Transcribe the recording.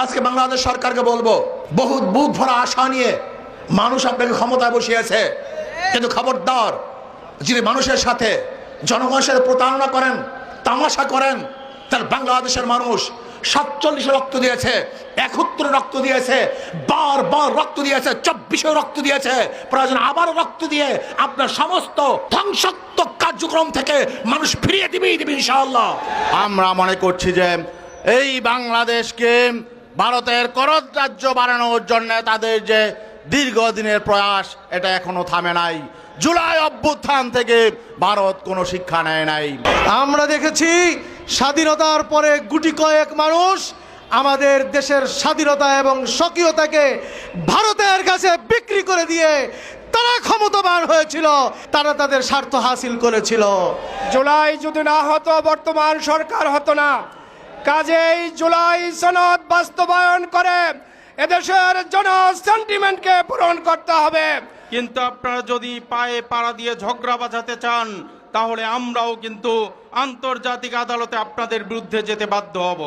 আজকে বাংলাদেশ সরকারকে বলবো, বহুত বুক ভরা আশা নিয়ে মানুষ আপনাকে ক্ষমতায় বসিয়েছে, কিন্তু খবরদার, যিনি মানুষের সাথে জনগণের সাথে প্রতারণা করেন, তামাশা করেন, তার বাংলাদেশের মানুষ 47 রক্ত দিয়েছে, 71 রক্ত দিয়েছে, বারবার রক্ত দিয়েছে, 24 রক্ত দিয়েছে, প্রয়োজন আবার রক্ত দিয়ে আপনার সমস্ত ধ্বংসাত্মক কার্যক্রম থেকে মানুষ ফিরিয়ে দিবে ইনশাআল্লাহ। আমরা মনে করছি যে এই বাংলাদেশকে ভারতের করদ রাজ্য বানানোর জন্য তাদের যে দীর্ঘদিনের প্রয়াস, এটা এখনো থামে নাই। জুলাই অভ্যুত্থান থেকে ভারত কোনো শিক্ষা নেয় নাই। আমরা দেখেছি স্বাধীনতার পরে গুটি কয়েক মানুষ আমাদের দেশের স্বাধীনতা এবং স্বকীয়তাকে ভারতের কাছে বিক্রি করে দিয়ে তারা ক্ষমতাবান হয়েছিল, তারা তাদের স্বার্থ হাসিল করেছিল। জুলাই যদি না হতো বর্তমান সরকার হতো না। কাজেই জুলাই সনদ বাস্তবায়ন করে এদেশের জন সেন্টিমেন্টকে পূরণ করতে হবে। কিন্তু আপনারা যদি পায়ে পাড়া দিয়ে ঝগড়া বাঁচাতে চান, তাহলে আমরাও কিন্তু আন্তর্জাতিক আদালতে আপনাদের বিরুদ্ধে যেতে বাধ্য হব।